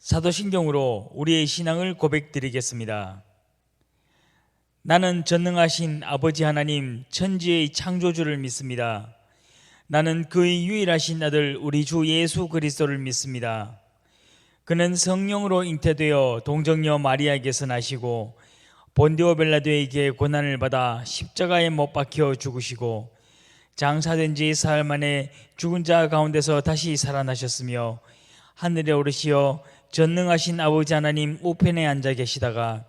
사도신경으로 우리의 신앙을 고백드리겠습니다. 나는 전능하신 아버지 하나님 천지의 창조주를 믿습니다. 나는 그의 유일하신 아들 우리 주 예수 그리스도를 믿습니다. 그는 성령으로 잉태되어 동정녀 마리아에게서 나시고 본디오 빌라도에게 고난을 받아 십자가에 못 박혀 죽으시고 장사된 지 사흘 만에 죽은 자 가운데서 다시 살아나셨으며 하늘에 오르시어 전능하신 아버지 하나님 우편에 앉아 계시다가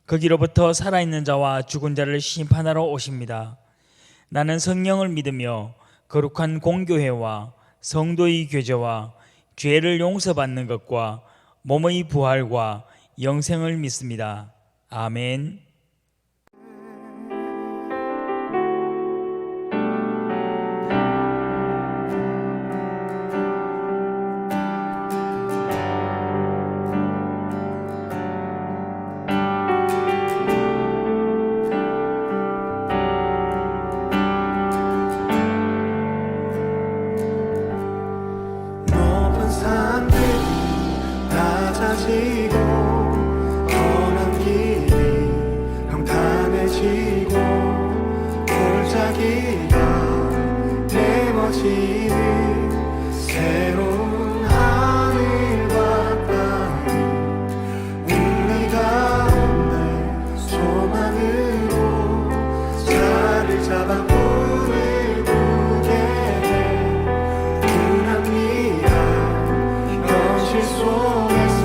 거기로부터 살아있는 자와 죽은 자를 심판하러 오십니다. 나는 성령을 믿으며 거룩한 공교회와 성도의 교제와 죄를 용서받는 것과 몸의 부활과 영생을 믿습니다. 아멘. 높은 산들이 낮아지고 험한 길이 평탄해지고 골짜기가 내머지는 새로운 하늘과 땅이 우리 가운데 소망으로 자리를 잡아 꿈을 꾸게 해 불합리한 현실 속에서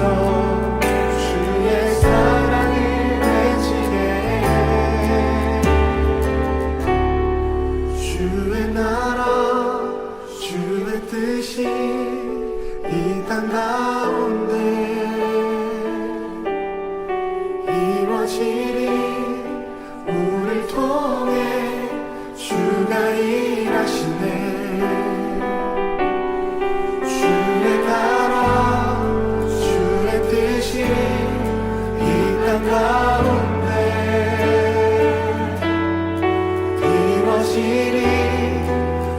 주의 사랑을 외치게 해 주의 나라 주의 뜻이 이 땅 가운데 이루어지리 우릴 통해 주가 일하시네 주의 나라 주의 뜻이 이 땅 가운데 이루어지리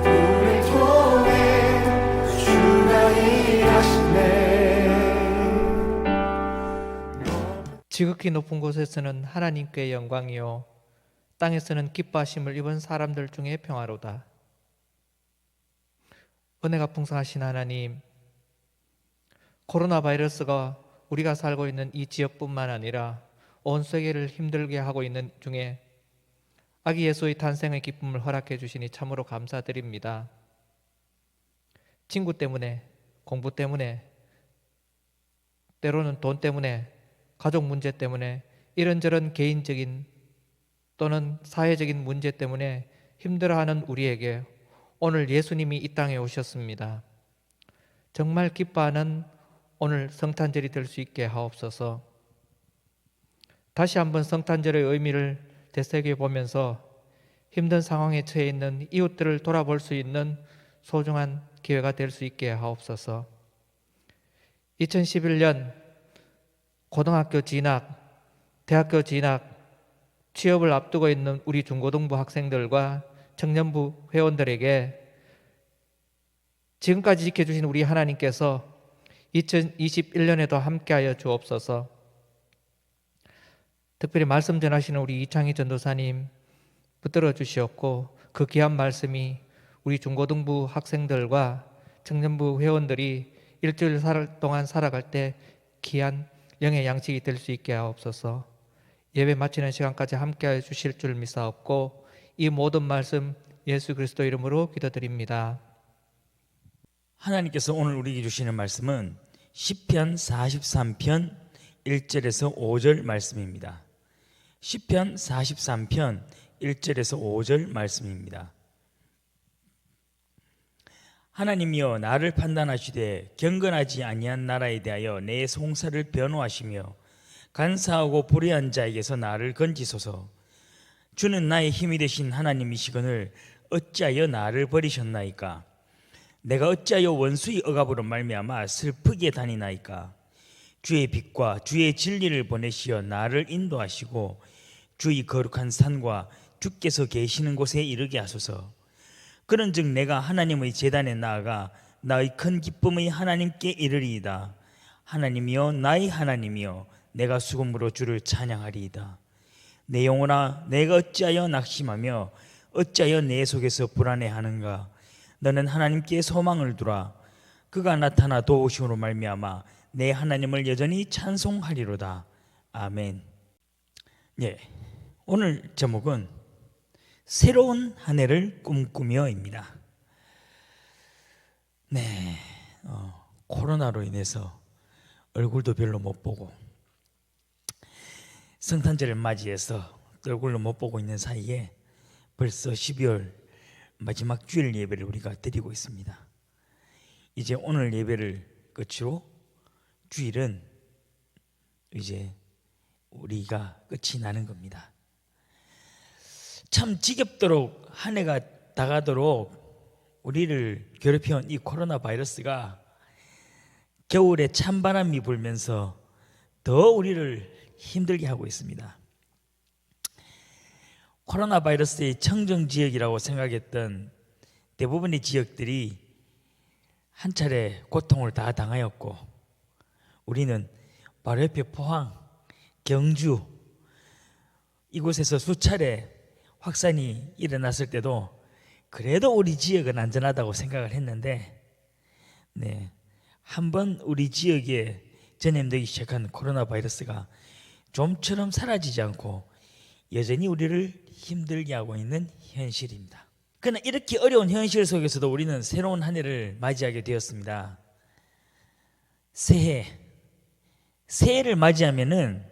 우릴 통해 주가 일하시네 지극히 높은 곳에서는 하나님께 영광이요 땅에서는 기뻐하심을 입은 사람들 중에 평화로다. 은혜가 풍성하신 하나님, 코로나 바이러스가 우리가 살고 있는 이 지역뿐만 아니라 온 세계를 힘들게 하고 있는 중에 아기 예수의 탄생의 기쁨을 허락해 주시니 참으로 감사드립니다. 친구 때문에, 공부 때문에, 때로는 돈 때문에, 가족 문제 때문에, 이런저런 개인적인 또는 사회적인 문제 때문에 힘들어하는 우리에게 오늘 예수님이 이 땅에 오셨습니다. 정말 기뻐하는 오늘 성탄절이 될 수 있게 하옵소서. 다시 한번 성탄절의 의미를 되새겨보면서 힘든 상황에 처해 있는 이웃들을 돌아볼 수 있는 소중한 기회가 될 수 있게 하옵소서. 2011년 고등학교 진학, 대학교 진학, 취업을 앞두고 있는 우리 중고등부 학생들과 청년부 회원들에게 지금까지 지켜주신 우리 하나님께서 2021년에도 함께하여 주옵소서. 특별히 말씀 전하시는 우리 이창희 전도사님 붙들어 주시옵고 그 귀한 말씀이 우리 중고등부 학생들과 청년부 회원들이 일주일 동안 살아갈 때 귀한 영의 양식이 될 수 있게 하옵소서. 예배 마치는 시간까지 함께하여 주실 줄 믿사옵고 이 모든 말씀 예수 그리스도 이름으로 기도드립니다. 하나님께서 오늘 우리에게 주시는 말씀은 시편 43편 1절에서 5절 말씀입니다. 시편 43편 1절에서 5절 말씀입니다. 하나님이여 나를 판단하시되 경건하지 아니한 나라에 대하여 내 송사를 변호하시며 간사하고 불의한 자에게서 나를 건지소서. 주는 나의 힘이 되신 하나님이시거늘 어찌하여 나를 버리셨나이까? 내가 어찌하여 원수의 억압으로 말미암아 슬프게 다니나이까? 주의 빛과 주의 진리를 보내시어 나를 인도하시고 주의 거룩한 산과 주께서 계시는 곳에 이르게 하소서. 그런즉 내가 하나님의 제단에 나아가 나의 큰 기쁨의 하나님께 이르리이다. 하나님이여 나의 하나님이여 내가 수금으로 주를 찬양하리이다. 내 영혼아 내가 어찌하여 낙심하며 어찌하여 내 속에서 불안해하는가. 너는 하나님께 소망을 두라. 그가 나타나 도우심으로 말미암아 내 하나님을 여전히 찬송하리로다. 아멘. 예, 오늘 제목은 새로운 한 해를 꿈꾸며입니다. 네, 코로나로 인해서 얼굴도 별로 못 보고 성탄절을 맞이해서 얼굴로 못 보고 있는 사이에 벌써 12월 마지막 주일 예배를 우리가 드리고 있습니다. 이제 오늘 예배를 끝으로 주일은 이제 우리가 끝이 나는 겁니다. 참 지겹도록 한 해가 다가도록 우리를 괴롭혀온 이 코로나 바이러스가 겨울에 찬바람이 불면서 더 우리를 힘들게 하고 있습니다. 코로나 바이러스의 청정지역이라고 생각했던 대부분의 지역들이 한 차례 고통을 다 당하였고, 우리는 바로 옆에 포항, 경주 이곳에서 수차례 확산이 일어났을 때도 그래도 우리 지역은 안전하다고 생각을 했는데, 네, 한번 우리 지역에 전염되기 시작한 코로나 바이러스가 좀처럼 사라지지 않고 여전히 우리를 힘들게 하고 있는 현실입니다. 그러나 이렇게 어려운 현실 속에서도 우리는 새로운 한 해를 맞이하게 되었습니다. 새해를 맞이하면은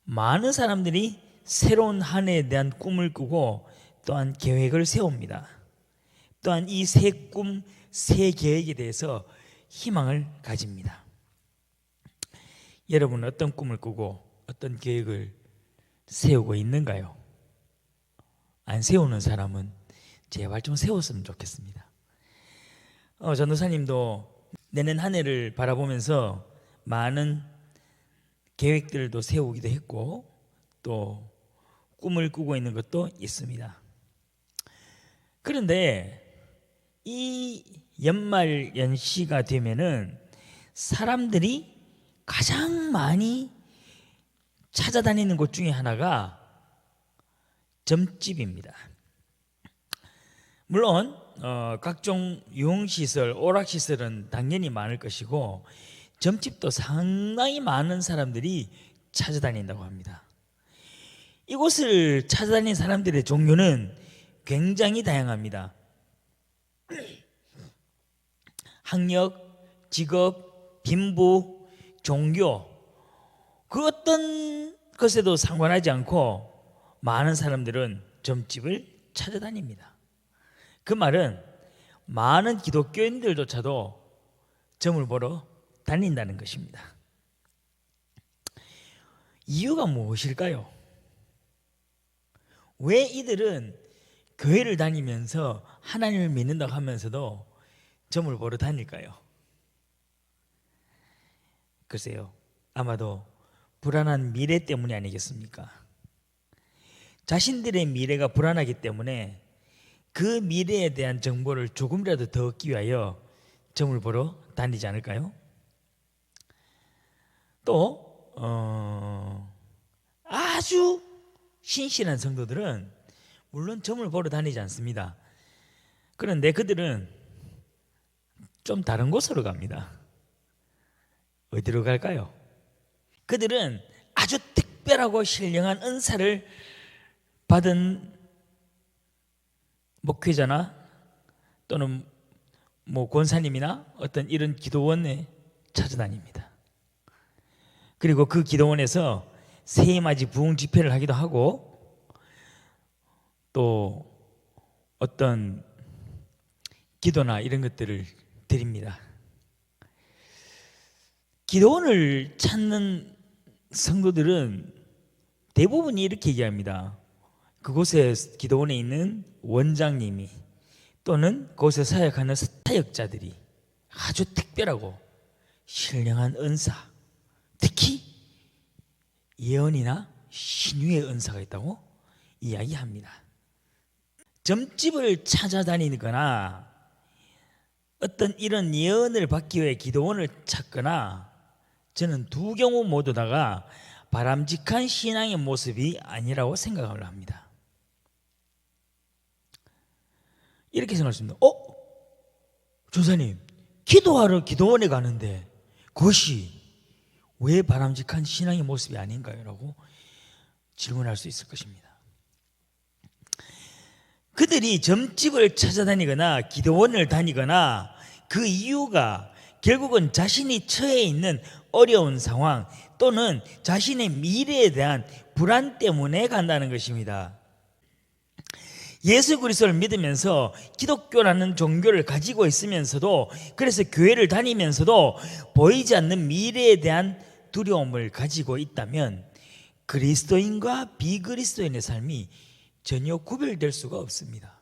많은 사람들이 새로운 한 해에 대한 꿈을 꾸고 또한 계획을 세웁니다. 또한 이 새 꿈, 새 계획에 대해서 희망을 가집니다. 여러분은 어떤 꿈을 꾸고 어떤 계획을 세우고 있는가요? 안 세우는 사람은 제발 좀 세웠으면 좋겠습니다. 전도사님도 내년 한 해를 바라보면서 많은 계획들도 세우기도 했고 또 꿈을 꾸고 있는 것도 있습니다. 그런데 이 연말 연시가 되면은 사람들이 가장 많이 찾아다니는 곳 중에 하나가 점집입니다. 물론 각종 유흥시설, 오락시설은 당연히 많을 것이고 점집도 상당히 많은 사람들이 찾아다닌다고 합니다. 이곳을 찾아다니는 사람들의 종류는 굉장히 다양합니다. 학력, 직업, 빈부, 종교, 그 어떤 것에도 상관하지 않고 많은 사람들은 점집을 찾아다닙니다. 그 말은 많은 기독교인들조차도 점을 보러 다닌다는 것입니다. 이유가 무엇일까요? 왜 이들은 교회를 다니면서 하나님을 믿는다고 하면서도 점을 보러 다닐까요? 글쎄요, 아마도 불안한 미래 때문이 아니겠습니까? 자신들의 미래가 불안하기 때문에 그 미래에 대한 정보를 조금이라도 더 얻기 위하여 점을 보러 다니지 않을까요? 또 아주 신실한 성도들은 물론 점을 보러 다니지 않습니다. 그런데 그들은 좀 다른 곳으로 갑니다. 어디로 갈까요? 그들은 아주 특별하고 신령한 은사를 받은 목회자나 또는 권사님이나 어떤 이런 기도원에 찾아다닙니다. 그리고 그 기도원에서 새해맞이 부흥 집회를 하기도 하고 또 어떤 기도나 이런 것들을 드립니다. 기도원을 찾는 성도들은 대부분이 이렇게 얘기합니다. 그곳에 기도원에 있는 원장님이 또는 그곳에 사역하는 사역자들이 아주 특별하고 신령한 은사, 특히 예언이나 신유의 은사가 있다고 이야기합니다. 점집을 찾아다니거나 어떤 이런 예언을 받기 위해 기도원을 찾거나, 저는 두 경우 모두 다가 바람직한 신앙의 모습이 아니라고 생각을 합니다. 이렇게 생각했습니다. 조사님, 기도하러 기도원에 가는데 그것이 왜 바람직한 신앙의 모습이 아닌가요? 라고 질문할 수 있을 것입니다. 그들이 점집을 찾아다니거나 기도원을 다니거나 그 이유가 결국은 자신이 처해 있는 어려운 상황 또는 자신의 미래에 대한 불안 때문에 간다는 것입니다. 예수 그리스도를 믿으면서 기독교라는 종교를 가지고 있으면서도, 그래서 교회를 다니면서도 보이지 않는 미래에 대한 두려움을 가지고 있다면 그리스도인과 비그리스도인의 삶이 전혀 구별될 수가 없습니다.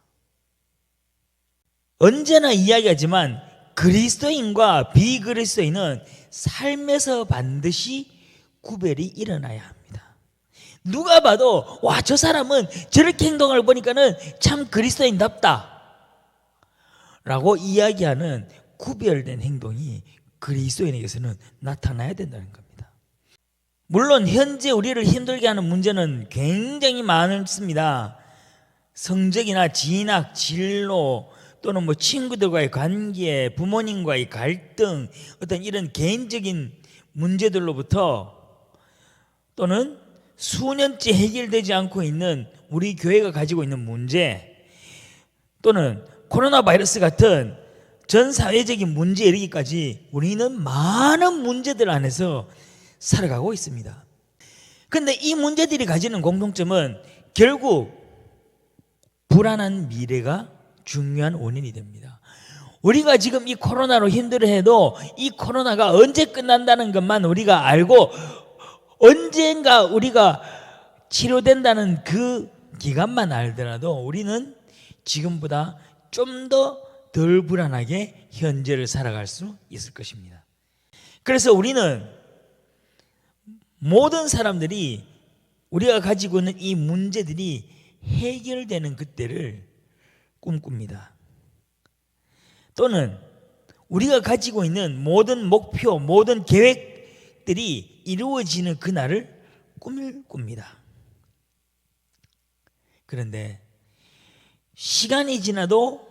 언제나 이야기하지만 그리스도인과 비그리스도인은 삶에서 반드시 구별이 일어나야 합니다. 누가 봐도 와, 저 사람은 저렇게 행동을 보니까는 참 그리스도인답다 라고 이야기하는 구별된 행동이 그리스도인에게서는 나타나야 된다는 겁니다. 물론 현재 우리를 힘들게 하는 문제는 굉장히 많습니다. 성적이나 진학, 진로, 또는 친구들과의 관계, 부모님과의 갈등, 어떤 이런 개인적인 문제들로부터, 또는 수년째 해결되지 않고 있는 우리 교회가 가지고 있는 문제, 또는 코로나 바이러스 같은 전 사회적인 문제에 이르기까지 우리는 많은 문제들 안에서 살아가고 있습니다. 그런데 이 문제들이 가지는 공통점은 결국 불안한 미래가 중요한 원인이 됩니다. 우리가 지금 이 코로나로 힘들어해도 이 코로나가 언제 끝난다는 것만 우리가 알고 언젠가 우리가 치료된다는 그 기간만 알더라도 우리는 지금보다 좀 더 덜 불안하게 현재를 살아갈 수 있을 것입니다. 그래서 우리는 모든 사람들이 우리가 가지고 있는 이 문제들이 해결되는 그때를 꿈꿉니다. 또는 우리가 가지고 있는 모든 목표, 모든 계획들이 이루어지는 그날을 꿈을 꿉니다. 그런데 시간이 지나도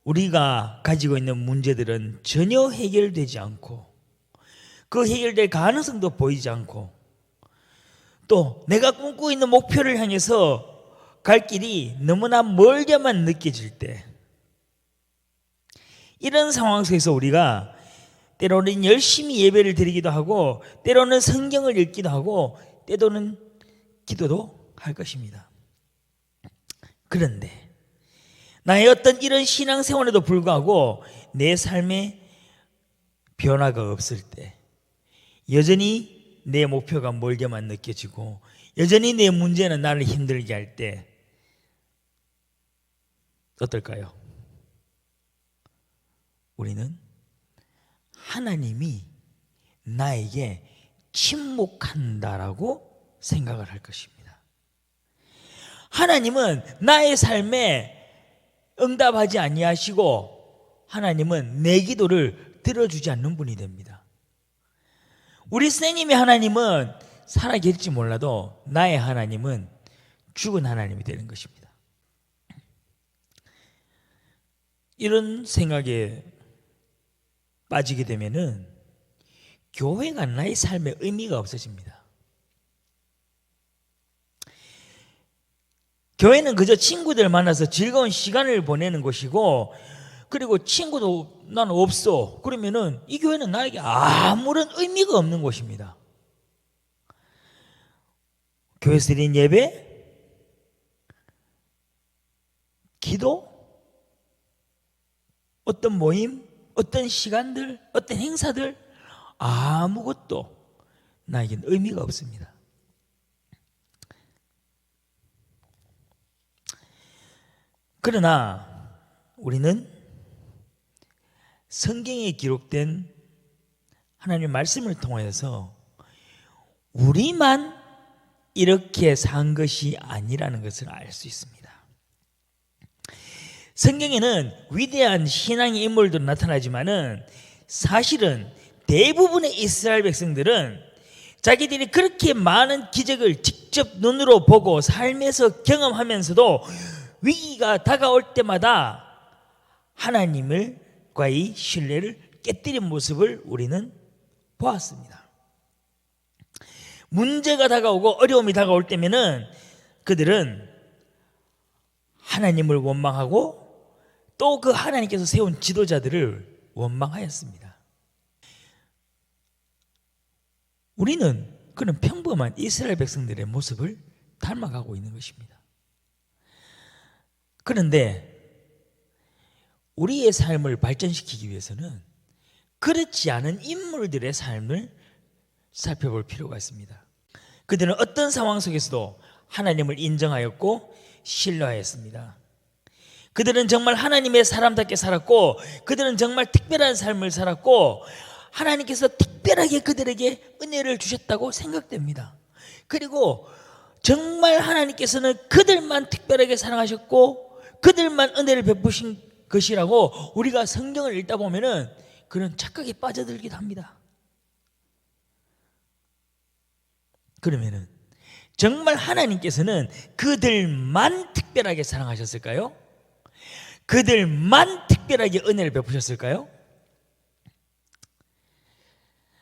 우리가 가지고 있는 문제들은 전혀 해결되지 않고, 그 해결될 가능성도 보이지 않고, 또 내가 꿈꾸고 있는 목표를 향해서 갈 길이 너무나 멀게만 느껴질 때, 이런 상황 속에서 우리가 때로는 열심히 예배를 드리기도 하고, 때로는 성경을 읽기도 하고, 때로는 기도도 할 것입니다. 그런데 나의 어떤 이런 신앙생활에도 불구하고 내 삶에 변화가 없을 때, 여전히 내 목표가 멀게만 느껴지고 여전히 내 문제는 나를 힘들게 할 때 어떨까요? 우리는 하나님이 나에게 침묵한다라고 생각을 할 것입니다. 하나님은 나의 삶에 응답하지 아니하시고 하나님은 내 기도를 들어주지 않는 분이 됩니다. 우리 선생님의 하나님은 살아계실지 몰라도 나의 하나님은 죽은 하나님이 되는 것입니다. 이런 생각에 빠지게 되면은 교회가 나의 삶에 의미가 없어집니다. 교회는 그저 친구들 만나서 즐거운 시간을 보내는 곳이고, 그리고 친구도 나는 없어 그러면은 이 교회는 나에게 아무런 의미가 없는 곳입니다. 교회에서 드린 예배, 기도, 어떤 모임, 어떤 시간들, 어떤 행사들, 아무것도 나에겐 의미가 없습니다. 그러나 우리는 성경에 기록된 하나님의 말씀을 통해서 우리만 이렇게 산 것이 아니라는 것을 알 수 있습니다. 성경에는 위대한 신앙의 인물도 나타나지만은 사실은 대부분의 이스라엘 백성들은 자기들이 그렇게 많은 기적을 직접 눈으로 보고 삶에서 경험하면서도 위기가 다가올 때마다 하나님과의 신뢰를 깨뜨린 모습을 우리는 보았습니다. 문제가 다가오고 어려움이 다가올 때면은 그들은 하나님을 원망하고 또 그 하나님께서 세운 지도자들을 원망하였습니다. 우리는 그런 평범한 이스라엘 백성들의 모습을 닮아가고 있는 것입니다. 그런데 우리의 삶을 발전시키기 위해서는 그렇지 않은 인물들의 삶을 살펴볼 필요가 있습니다. 그들은 어떤 상황 속에서도 하나님을 인정하였고 신뢰하였습니다. 그들은 정말 하나님의 사람답게 살았고 그들은 정말 특별한 삶을 살았고 하나님께서 특별하게 그들에게 은혜를 주셨다고 생각됩니다. 그리고 정말 하나님께서는 그들만 특별하게 사랑하셨고 그들만 은혜를 베푸신 것이라고 우리가 성경을 읽다 보면은 그런 착각에 빠져들기도 합니다. 그러면은 정말 하나님께서는 그들만 특별하게 사랑하셨을까요? 그들만 특별하게 은혜를 베푸셨을까요?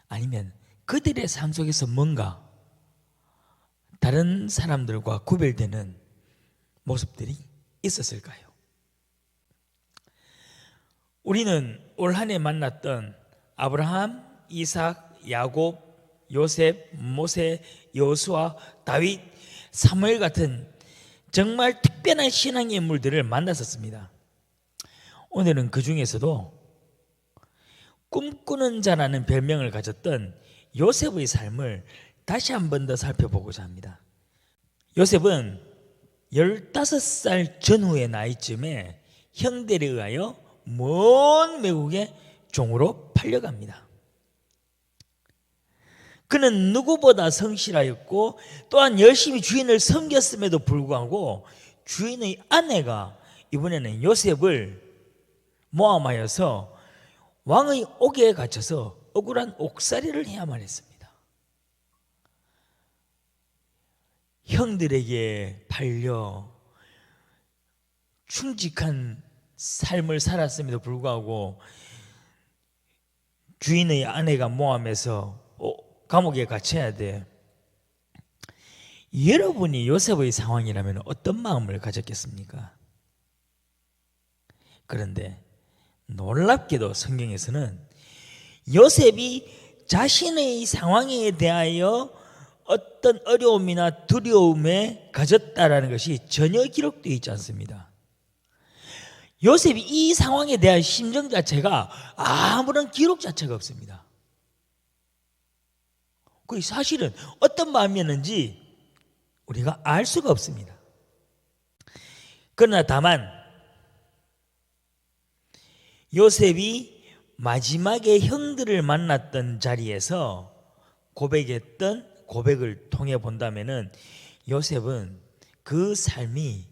아니면 그들의 삶 속에서 뭔가 다른 사람들과 구별되는 모습들이 있었을까요? 우리는 올 한 해 만났던 아브라함, 이삭, 야곱, 요셉, 모세, 여호수아, 다윗, 사무엘 같은 정말 특별한 신앙의 인물들을 만났었습니다. 오늘은 그 중에서도 꿈꾸는 자라는 별명을 가졌던 요셉의 삶을 다시 한 번 더 살펴보고자 합니다. 요셉은 15살 전후의 나이쯤에 형들에 의하여 먼 외국에 종으로 팔려갑니다. 그는 누구보다 성실하였고 또한 열심히 주인을 섬겼음에도 불구하고 주인의 아내가 이번에는 요셉을 모함하여서 왕의 옥에 갇혀서 억울한 옥살이를 해야만 했습니다. 형들에게 팔려 충직한 삶을 살았음에도 불구하고 주인의 아내가 모함해서 감옥에 갇혀야 돼. 여러분이 요셉의 상황이라면 어떤 마음을 가졌겠습니까? 그런데 놀랍게도 성경에서는 요셉이 자신의 상황에 대하여 어떤 어려움이나 두려움에 가졌다라는 것이 전혀 기록되어 있지 않습니다. 요셉이 이 상황에 대한 심정 자체가 아무런 기록 자체가 없습니다. 그 사실은 어떤 마음이었는지 우리가 알 수가 없습니다. 그러나 다만 요셉이 마지막에 형들을 만났던 자리에서 고백했던 고백을 통해 본다면은 요셉은 그 삶이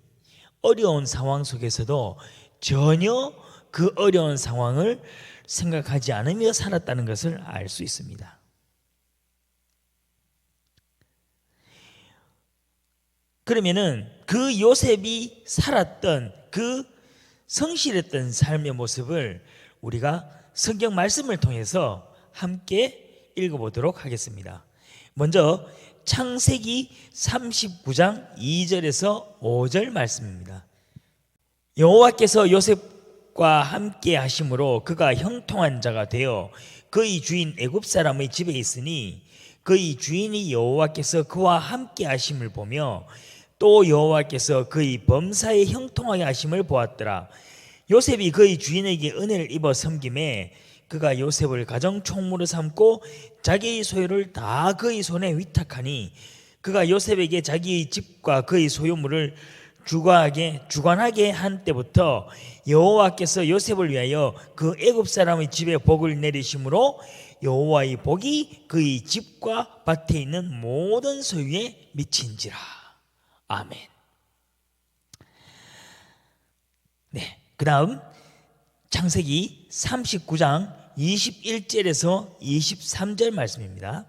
어려운 상황 속에서도 전혀 그 어려운 상황을 생각하지 않으며 살았다는 것을 알 수 있습니다. 그러면은 그 요셉이 살았던 그 성실했던 삶의 모습을 우리가 성경 말씀을 통해서 함께 읽어보도록 하겠습니다. 먼저 창세기 39장 2절에서 5절 말씀입니다. 여호와께서 요셉과 함께 하심으로 그가 형통한 자가 되어 그의 주인 애굽 사람의 집에 있으니 그의 주인이 여호와께서 그와 함께 하심을 보며 또 여호와께서 그의 범사에 형통하게 하심을 보았더라. 요셉이 그의 주인에게 은혜를 입어 섬김에 그가 요셉을 가정 총무로 삼고 자기의 소유를 다 그의 손에 위탁하니 그가 요셉에게 자기의 집과 그의 소유물을 주관하게 한 때부터 여호와께서 요셉을 위하여 그 애굽 사람의 집에 복을 내리심으로 여호와의 복이 그의 집과 밭에 있는 모든 소유에 미친지라. 아멘. 네, 그 다음 창세기 39장 21절에서 23절 말씀입니다.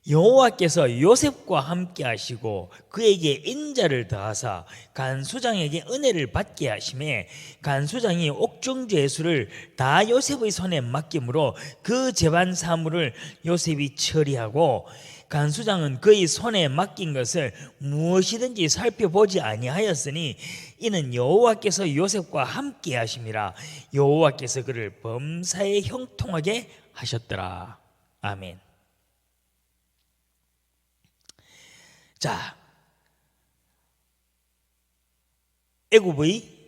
여호와께서 요셉과 함께 하시고 그에게 인자를 더하사 간수장에게 은혜를 받게 하심에 간수장이 옥중죄수를 다 요셉의 손에 맡김으로 그 재반 사물을 요셉이 처리하고 간수장은 그의 손에 맡긴 것을 무엇이든지 살펴보지 아니하였으니 이는 여호와께서 요셉과 함께 하심이라. 여호와께서 그를 범사에 형통하게 하셨더라. 아멘. 자, 애굽의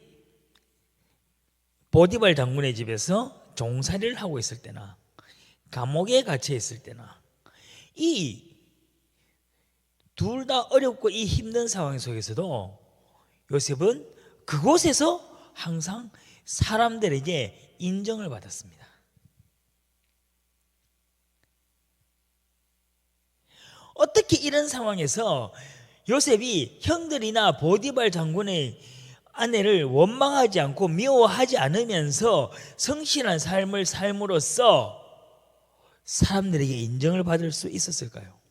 보디발 장군의 집에서 종살이를 하고 있을 때나 감옥에 갇혀 있을 때나 이 둘 다 어렵고 이 힘든 상황 속에서도 요셉은 그곳에서 항상 사람들에게 인정을 받았습니다. 어떻게 이런 상황에서 요셉이 형들이나 보디발 장군의 아내를 원망하지 않고 미워하지 않으면서 성실한 삶을 삶으로써 사람들에게 인정을 받을 수 있었을까요?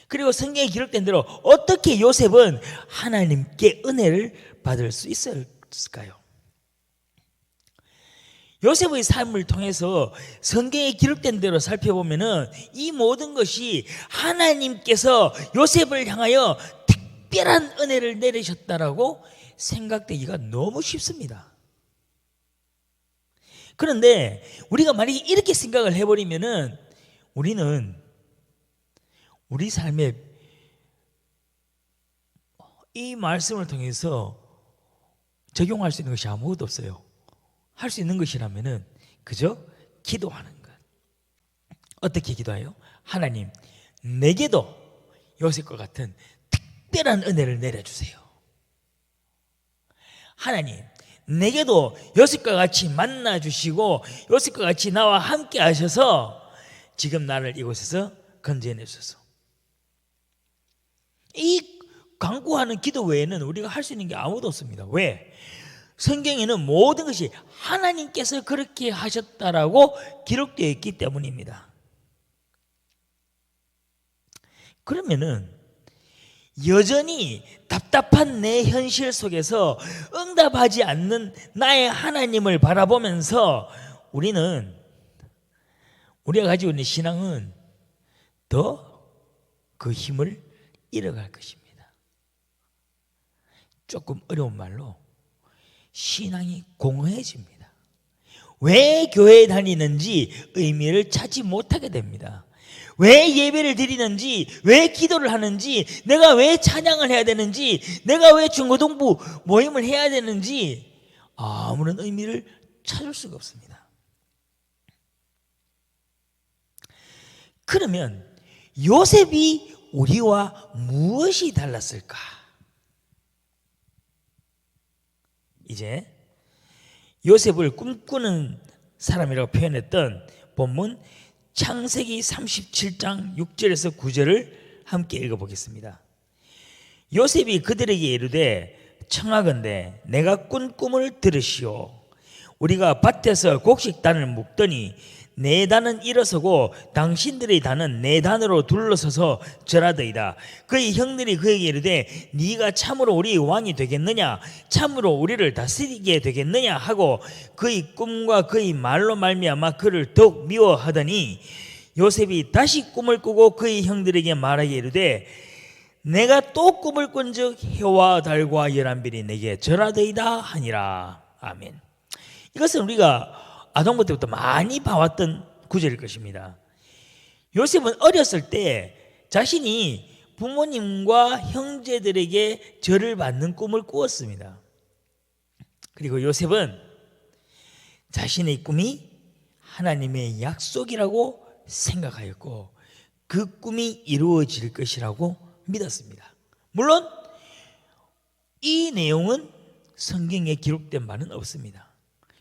그리고 성경에 기록된 대로 어떻게 요셉은 하나님께 은혜를 받을 수 있었을까요? 요셉의 삶을 통해서 성경에 기록된 대로 살펴보면은 이 모든 것이 하나님께서 요셉을 향하여 특별한 은혜를 내리셨다라고 생각되기가 너무 쉽습니다. 그런데 우리가 만약에 이렇게 생각을 해버리면은 우리는 우리 삶에 이 말씀을 통해서 적용할 수 있는 것이 아무것도 없어요. 할 수 있는 것이라면은 그저 기도하는 것. 어떻게 기도해요? 하나님, 내게도 요셉과 같은 특별한 은혜를 내려주세요. 하나님, 내게도 요셉과 같이 만나주시고 요셉과 같이 나와 함께 하셔서 지금 나를 이곳에서 건져내소서. 이 간구하는 기도 외에는 우리가 할 수 있는 게 아무도 없습니다. 왜? 성경에는 모든 것이 하나님께서 그렇게 하셨다라고 기록되어 있기 때문입니다. 그러면은 여전히 답답한 내 현실 속에서 응답하지 않는 나의 하나님을 바라보면서 우리가 가지고 있는 신앙은 더 그 힘을 잃어갈 것입니다. 조금 어려운 말로 신앙이 공허해집니다. 왜 교회에 다니는지 의미를 찾지 못하게 됩니다. 왜 예배를 드리는지, 왜 기도를 하는지, 내가 왜 찬양을 해야 되는지, 내가 왜 중고등부 모임을 해야 되는지 아무런 의미를 찾을 수가 없습니다. 그러면 요셉이 우리와 무엇이 달랐을까? 이제 요셉을 꿈꾸는 사람이라고 표현했던 본문 창세기 37장 6절에서 9절을 함께 읽어보겠습니다. 요셉이 그들에게 이르되 청하건대 내가 꾼 꿈을 들으시오. 우리가 밭에서 곡식단을 묶더니 내 단은 일어서고 당신들의 단은 내 단으로 둘러서서 절하더이다. 그의 형들이 그에게 이르되 네가 참으로 우리의 왕이 되겠느냐, 참으로 우리를 다스리게 되겠느냐 하고 그의 꿈과 그의 말로 말미암아 그를 더욱 미워하더니 요셉이 다시 꿈을 꾸고 그의 형들에게 말하게 이르되 내가 또 꿈을 꾼즉 해와 달과 열한별이 내게 절하더이다 하니라. 아멘. 이것은 우리가 아동부 때부터 많이 봐왔던 구절일 것입니다. 요셉은 어렸을 때 자신이 부모님과 형제들에게 절을 받는 꿈을 꾸었습니다. 그리고 요셉은 자신의 꿈이 하나님의 약속이라고 생각하였고 그 꿈이 이루어질 것이라고 믿었습니다. 물론 이 내용은 성경에 기록된 바는 없습니다.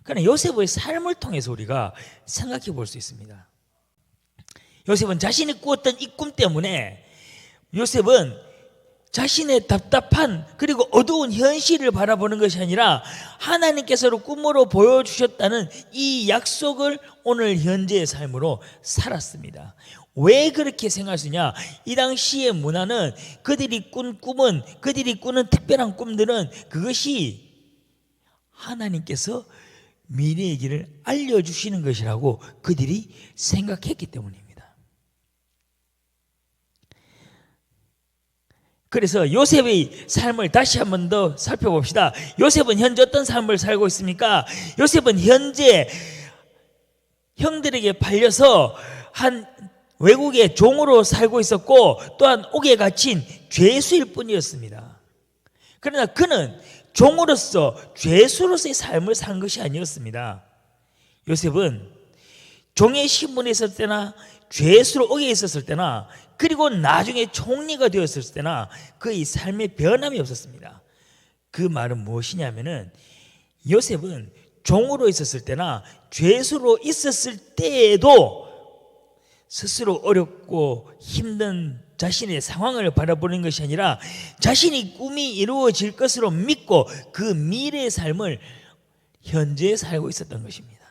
그러나 요셉의 삶을 통해서 우리가 생각해 볼 수 있습니다. 요셉은 자신이 꾸었던 이 꿈 때문에 요셉은 자신의 답답한 그리고 어두운 현실을 바라보는 것이 아니라 하나님께서 꿈으로 보여주셨다는 이 약속을 오늘 현재의 삶으로 살았습니다. 왜 그렇게 생각할 수 있냐? 이 당시의 문화는 그들이 꾸는 특별한 꿈들은 그것이 하나님께서 미래의 길을 알려주시는 것이라고 그들이 생각했기 때문입니다. 그래서 요셉의 삶을 다시 한 번 더 살펴봅시다. 요셉은 현재 어떤 삶을 살고 있습니까? 요셉은 현재 형들에게 팔려서 한 외국의 종으로 살고 있었고 또한 옥에 갇힌 죄수일 뿐이었습니다. 그러나 그는 종으로서 죄수로서의 삶을 산 것이 아니었습니다. 요셉은 종의 신분에 있었을 때나 죄수로 옥에 있었을 때나 그리고 나중에 총리가 되었을 때나 그의 삶의 변함이 없었습니다. 그 말은 무엇이냐면은 요셉은 종으로 있었을 때나 죄수로 있었을 때에도 스스로 어렵고 힘든 자신의 상황을 바라보는 것이 아니라 자신의 꿈이 이루어질 것으로 믿고 그 미래의 삶을 현재 살고 있었던 것입니다.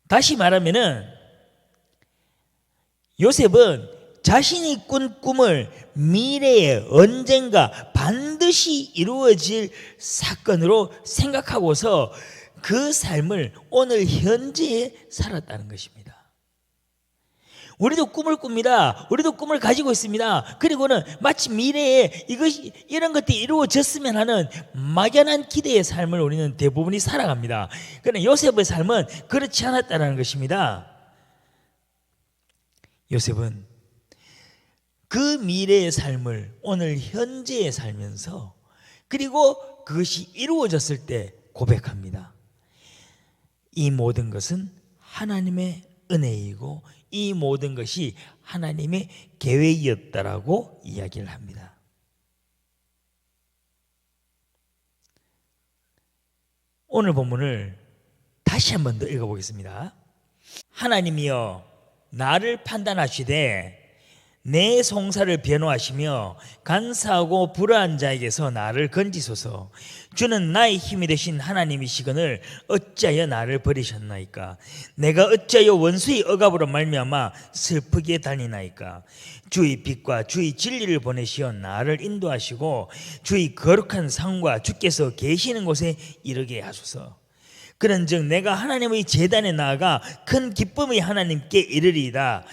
다시 말하면은 요셉은 자신이 꾼 꿈을 미래에 언젠가 반드시 이루어질 사건으로 생각하고서 그 삶을 오늘 현재에 살았다는 것입니다. 우리도 꿈을 꿉니다. 우리도 꿈을 가지고 있습니다. 그리고는 마치 미래에 이런 것들이 이루어졌으면 하는 막연한 기대의 삶을 우리는 대부분이 살아갑니다. 그러나 요셉의 삶은 그렇지 않았다는 것입니다. 요셉은 그 미래의 삶을 오늘 현재에 살면서 그리고 그것이 이루어졌을 때 고백합니다. 이 모든 것은 하나님의 은혜이고 이 모든 것이 하나님의 계획이었다라고 이야기를 합니다. 오늘 본문을 다시 한 번 더 읽어보겠습니다. 하나님이여 나를 판단하시되 내 송사를 변호하시며 간사하고 불의한 자에게서 나를 건지소서. 주는 나의 힘이 되신 하나님이시거늘 어찌하여 나를 버리셨나이까? 내가 어찌하여 원수의 억압으로 말미암아 슬프게 다니나이까? 주의 빛과 주의 진리를 보내시어 나를 인도하시고 주의 거룩한 상과 주께서 계시는 곳에 이르게 하소서. 그런즉 내가 하나님의 제단에 나아가 큰 기쁨의 하나님께 이르리이다.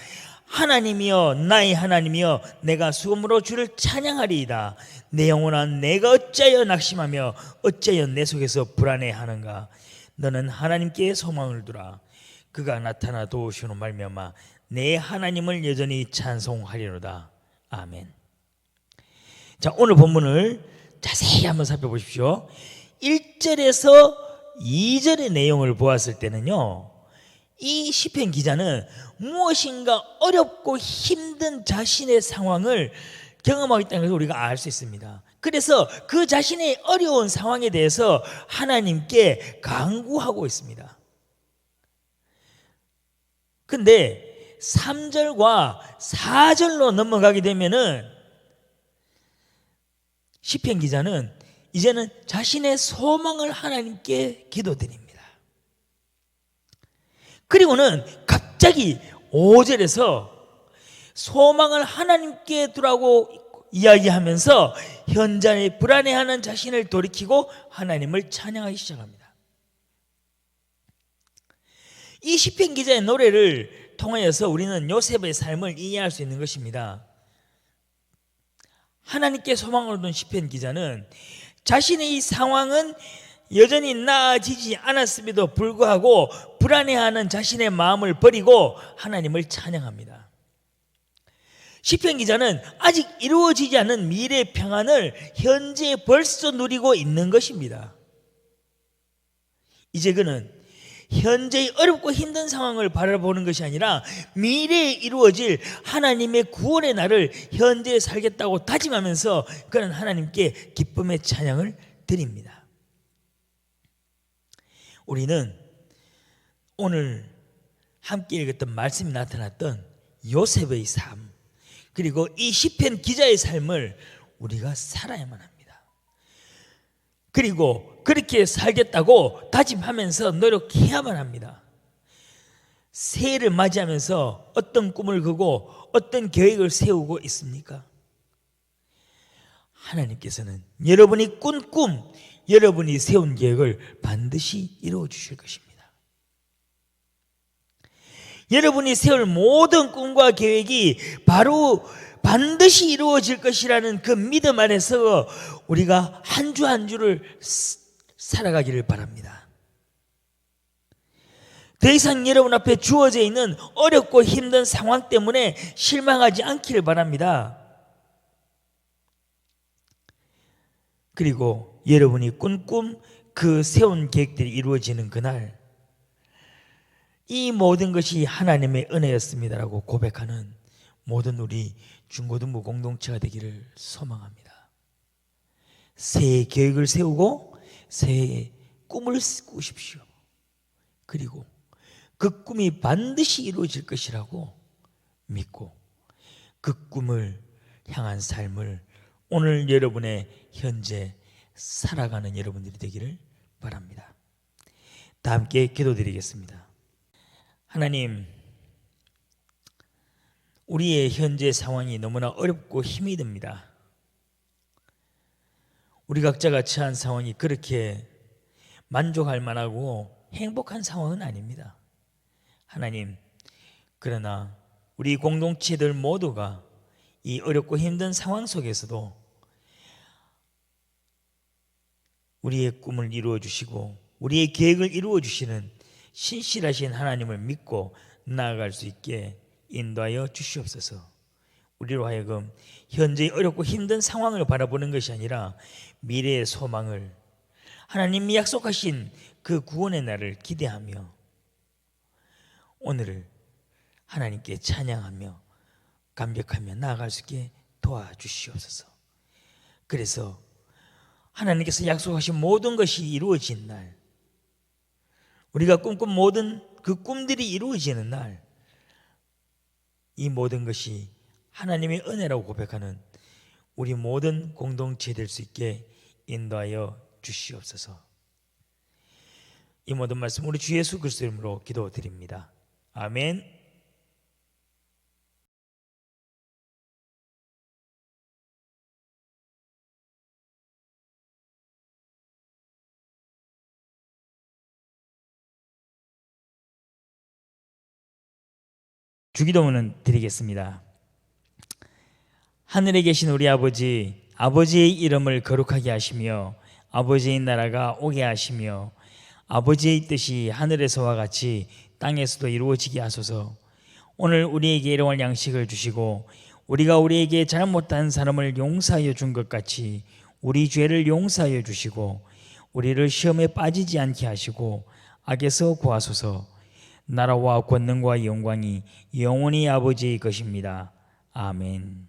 하나님이여 나의 하나님이여 내가 수금으로 주를 찬양하리이다. 내 영혼아 내가 어찌하여 낙심하며 어찌하여 내 속에서 불안해하는가? 너는 하나님께 소망을 두라. 그가 나타나 도우시는 말미암아 내 하나님을 여전히 찬송하리로다. 아멘. 자, 오늘 본문을 자세히 한번 살펴보십시오. 1절에서 2절의 내용을 보았을 때는요, 이 시편 기자는 무엇인가 어렵고 힘든 자신의 상황을 경험하고 있다는 것을 우리가 알 수 있습니다. 그래서 그 자신의 어려운 상황에 대해서 하나님께 간구하고 있습니다. 근데 3절과 4절로 넘어가게 되면은 시편 기자는 이제는 자신의 소망을 하나님께 기도드립니다. 그리고는 갑자기 5절에서 소망을 하나님께 두라고 이야기하면서 현장에 불안해하는 자신을 돌이키고 하나님을 찬양하기 시작합니다. 이 시편 기자의 노래를 통하여서 우리는 요셉의 삶을 이해할 수 있는 것입니다. 하나님께 소망을 둔 시편 기자는 자신의 이 상황은 여전히 나아지지 않았음에도 불구하고 불안해하는 자신의 마음을 버리고 하나님을 찬양합니다. 시편 기자는 아직 이루어지지 않은 미래의 평안을 현재 벌써 누리고 있는 것입니다. 이제 그는 현재의 어렵고 힘든 상황을 바라보는 것이 아니라 미래에 이루어질 하나님의 구원의 날을 현재에 살겠다고 다짐하면서 그는 하나님께 기쁨의 찬양을 드립니다. 우리는 오늘 함께 읽었던 말씀이 나타났던 요셉의 삶, 그리고 이 시편 기자의 삶을 우리가 살아야만 합니다. 그리고 그렇게 살겠다고 다짐하면서 노력해야만 합니다. 새해를 맞이하면서 어떤 꿈을 꾸고 어떤 계획을 세우고 있습니까? 하나님께서는 여러분이 꾼 꿈, 여러분이 세운 계획을 반드시 이루어 주실 것입니다. 여러분이 세울 모든 꿈과 계획이 바로 반드시 이루어질 것이라는 그 믿음 안에서 우리가 한 주 한 주를 살아가기를 바랍니다. 더 이상 여러분 앞에 주어져 있는 어렵고 힘든 상황 때문에 실망하지 않기를 바랍니다. 그리고 여러분이 꾼 꿈, 그 세운 계획들이 이루어지는 그날, 이 모든 것이 하나님의 은혜였습니다라고 고백하는 모든 우리 중고등부 공동체가 되기를 소망합니다. 새해 계획을 세우고 새해 꿈을 꾸십시오. 그리고 그 꿈이 반드시 이루어질 것이라고 믿고 그 꿈을 향한 삶을 오늘 여러분의 현재 살아가는 여러분들이 되기를 바랍니다. 다 함께 기도드리겠습니다. 하나님, 우리의 현재 상황이 너무나 어렵고 힘이 듭니다. 우리 각자가 처한 상황이 그렇게 만족할 만하고 행복한 상황은 아닙니다. 하나님, 그러나 우리 공동체들 모두가 이 어렵고 힘든 상황 속에서도 우리의 꿈을 이루어 주시고 우리의 계획을 이루어 주시는 신실하신 하나님을 믿고 나아갈 수 있게 인도하여 주시옵소서. 우리로 하여금 현재의 어렵고 힘든 상황을 바라보는 것이 아니라 미래의 소망을, 하나님이 약속하신 그 구원의 날을 기대하며 오늘을 하나님께 찬양하며 감격하며 나아갈 수 있게 도와주시옵소서. 그래서 하나님께서 약속하신 모든 것이 이루어진 날, 우리가 꿈꾼 모든 그 꿈들이 이루어지는 날, 이 모든 것이 하나님의 은혜라고 고백하는 우리 모든 공동체 될 수 있게 인도하여 주시옵소서. 이 모든 말씀 우리 주 예수 그리스도 이름으로 기도드립니다. 아멘. 주기도문은 드리겠습니다. 하늘에 계신 우리 아버지, 아버지의 이름을 거룩하게 하시며 아버지의 나라가 오게 하시며 아버지의 뜻이 하늘에서와 같이 땅에서도 이루어지게 하소서. 오늘 우리에게 일용할 양식을 주시고 우리가 우리에게 잘못한 사람을 용서하여 준 것 같이 우리 죄를 용서하여 주시고 우리를 시험에 빠지지 않게 하시고 악에서 구하소서. 나라와 권능과 영광이 영원히 아버지의 것입니다. 아멘.